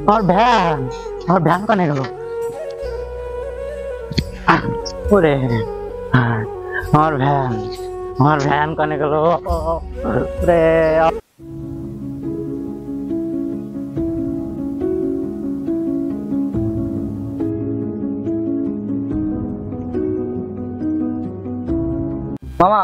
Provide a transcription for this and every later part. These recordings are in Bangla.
আমার ভ্যান, আমার ভ্যান কানে গেল। ওরে আমার ভ্যান, আমার ভ্যান কানে গেল রে। মামা,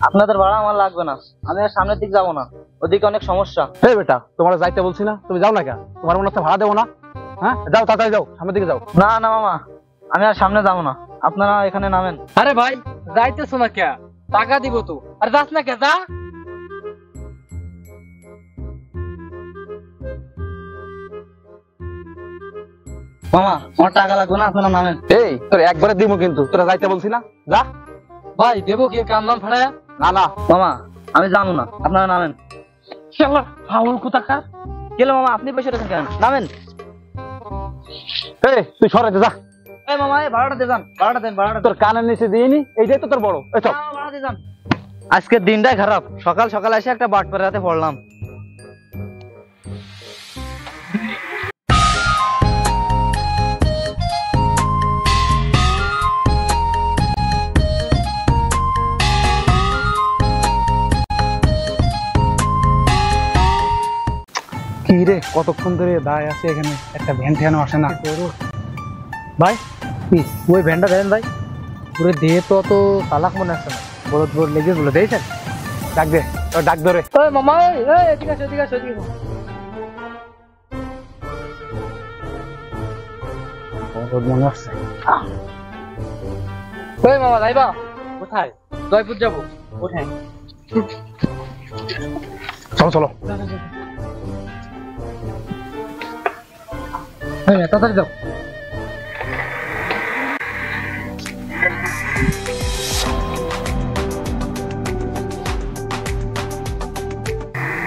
আপনাদের ভাড়া আমার লাগবে না, আমি আর সামনের দিক যাবো না, ওদিকে অনেক সমস্যা। এই বেটা, তোমার যাইতে বলছি না, তুমি যাও না কেন? তোমার মনে হচ্ছে ভাড়া দেবো না? হ্যাঁ, যাও তাড়াতাড়ি যাও, সামনের দিকে যাও। না না মামা, আমি আর সামনে যাবো না, আপনারা এখানে নামেন। আরে ভাই, যাইতেছো না কে? টাকা দিব তো, আর যাস না কে? যা। মামা, আমার টাকা লাগবে না, আপনারা নামেন। এই তোর একবারে দিব, কিন্তু তোরা যাইতে বলছি না, যা। ভাই দেবো কি কার নাম ভাড়া? না না মামা, আমি জানো না, আপনারা নামেন। শালা ফাউল কোথাকার। গেলে মামা, আপনি বসে রেখেন কেন? নামেন। এই তুই সরাইতে যা। এই মামা, এই ভাড়াটা দিয়ে যান, ভাড়াটা দেন, ভাড়াটা তোর কানের নিচে দিয়ে নি, এইটাই তো তোর বড়। এই চল। ভাড়া দিয়ে যান। আজকের দিনটাই খারাপ, সকাল সকাল এসে একটা বাটপাড়ার হাতে পড়লাম। কি রে, কতক্ষণ ধরে দাঁড়ায় আছে এখানে, একটা ভ্যান ঠ্যানও আসে না। ভাই ওই ভ্যানটা দেন ভাই, পুরো দিয়ে তো অত চালাক মনে আসছে না, বড় বড় লেগে বলে দিয়েছেন। ডাক দে, তোর ডাক ধরে। ওই মামা, এই এদিকে আসো, এদিকে আসো, এদিকে আসো। মনে আসছে। ওই মামা, যাইবা কোথায়? জয়পুর যাবো। কোথায়? চলো চলো। হ্যাঁ, তাড়াতাড়ি যাও।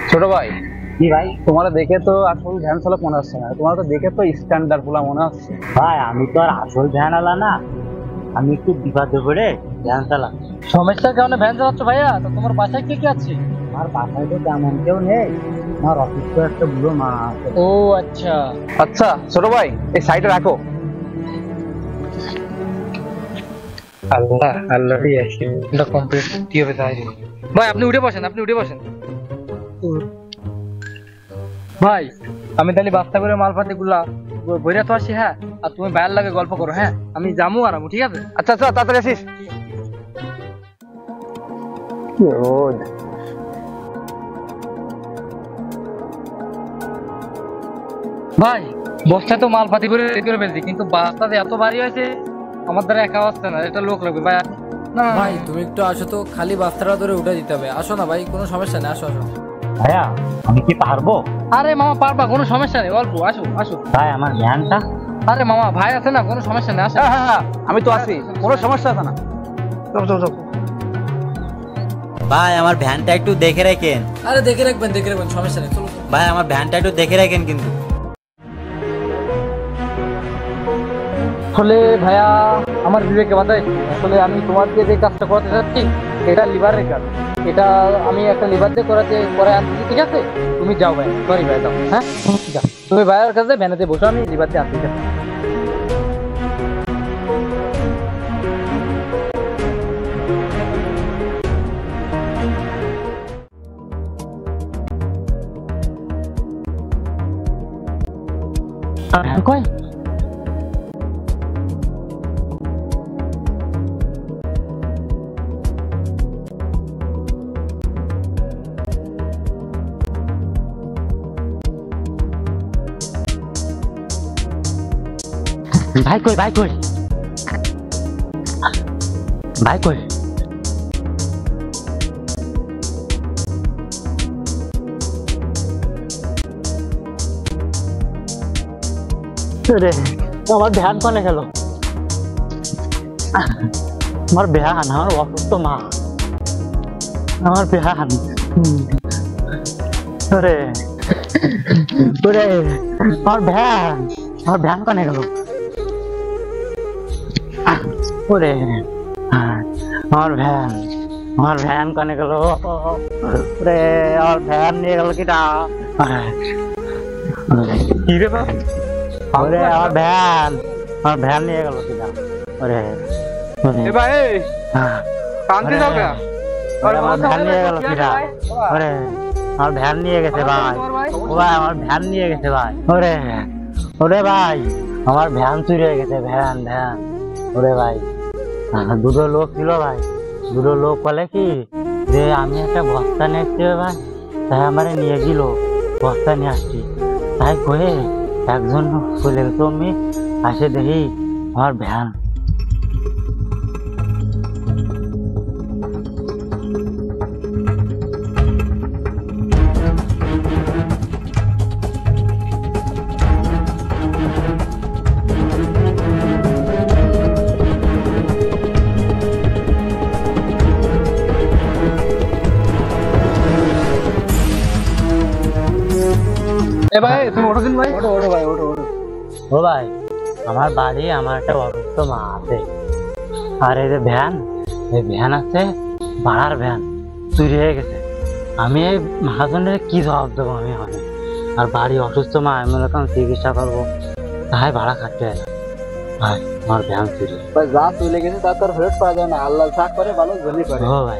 ছোট ভাই, কি ভাই? তোমার দেখে তো আসল ভ্যান চালক মনে হচ্ছে না, তোমার তো দেখে তো স্ট্যান্ডার্ড পোলা মনে হচ্ছে। ভাই আমি তো আর আসল ভ্যান আলা না, আমি একটু বিপদে পড়ে ভ্যান চালা। সমস্যার কারণে ভ্যান চালাচ্ছ ভাইয়া? তো তোমার বাসায় কে কে আছে? আমার বাসায় তো তেমন কেউ নেই, আমার অসুস্থ একটা বুড়ো মা আছে। ও আচ্ছা। আচ্ছা ছোট ভাই, এই সাইডে রাখো। আল্লাহ আল্লাহই আছে, এটা কমপ্লিট কি হবে তাই। ভাই আপনি উঠে বসেন, আপনি উঠে বসেন। ভাই আমি তাহলে বাস্তা করে মালপাতি গুলা বইরা তো আসি। হ্যাঁ, আর তুমি বাইরের লাগে গল্প করো। হ্যাঁ, আমি যামু আর আমু, ঠিক আছে? আচ্ছা আচ্ছা, তাড়াতাড়ি আসিস। ভাই বস্তায় তো মালপাতি করে রেডি করে ফেলছি, কিন্তু বাস্তাতে এত ভারী হয়েছে আমার দ্বারা একা আসছে না, এটা লোক লাগবে ভাই। না ভাই তুমি একটু আসো তো, খালি বাস্তাটা ধরে উঠে দিতে হবে। আসো না ভাই, কোনো সমস্যা নেই, আসো আসো। ভাইয়া আমি কি পারবো? আরে মামা পারবা, কোনো সমস্যা নেই, অল্প আসো আসো। ভাই আমার ভ্যানটা। আরে মামা ভাই আছে না, কোনো সমস্যা নেই, আসো। হ্যাঁ হ্যাঁ হ্যাঁ, আমি তো আছি, কোনো সমস্যা আছে না। চল চল চল। ভাই আমার ভ্যানটা একটু দেখে রাখেন। আরে দেখে রাখবেন, দেখে রাখবেন, সমস্যা নেই, চলো। ভাই আমার ভ্যানটা একটু দেখে রাখেন কিন্তু। আসলে ভাইয়া আমার বিবেকে বাধাই, আসলে আমি তোমার দিয়ে যে কাজটা করাতে চাচ্ছি এটা লিভারের কাজ, এটা আমি একটা লিভার দিয়ে করে আনতেছি, ঠিক আছে? তুমি যাও ভাই, সরি ভাই, যাও। হ্যাঁ যাও, তুমি ভাইয়ের কাছে ভ্যানেতে বসো, আমি লিভার দিয়ে আনতে যাচ্ছি। কই ভাই কই, ভাই কই, ভাই কই? রে আমার ভ্যান কোনে গেল? আমার ভ্যান, আমার অসুস্থ মা, আমার ভ্যান। রে রে আমার ভ্যান, আমার ভ্যান কোনে গেল? ওরে আমার ভ্যান, আমার ভ্যান কোনে গেল রে? আমার ভ্যান নিয়ে গেল কিটা? কি রে বাপ? ওরে আমার ভ্যান নিয়ে গেল কিনা ওরে এ ভাই কান্দি যাও কে আমার ভ্যান নিয়ে গেল কিনা ওরে আমার ভ্যান নিয়ে গেছে ভাই ও ভাই আমার ভ্যান নিয়ে গেছে ভাই ওরে ওরে ভাই আমার ভ্যান চুরি হয়ে গেছে ভ্যান ওরে ভাই দুটো লোক ছিল ভাই দুটো লোক বলে কি যে আমি একটা বস্তা নিয়ে এসছি ভাই তাই আমারে নিয়ে গেল বস্তা নিয়ে আসছি তাই কয়ে একজন চলে গেছো আমি আসে দেখি আমার ভ্যান এ ভাই তুমি ওঠো দিন ভাই ও ভাই আমার বাড়ি আমার একটা অসুস্থ মা আছে আর এই যে ভ্যান আছে ভাড়ার ভ্যান চুরি হয়ে গেছে আমি এই মহাজনের কি জবাব দেবো আমি অনেক আর বাড়ি অসুস্থ মা আমি এরকম চিকিৎসা করবো তাই ভাড়া খাটতে হয় না ভাই আমার ভ্যান চুরি যা চলে গেছে তা তোর ফেরত পাওয়া যায় না আল্লাহ চা করে ভালো জলি করে ও ভাই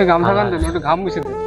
গামছা গান দেন একটু ঘাম মুছে দেন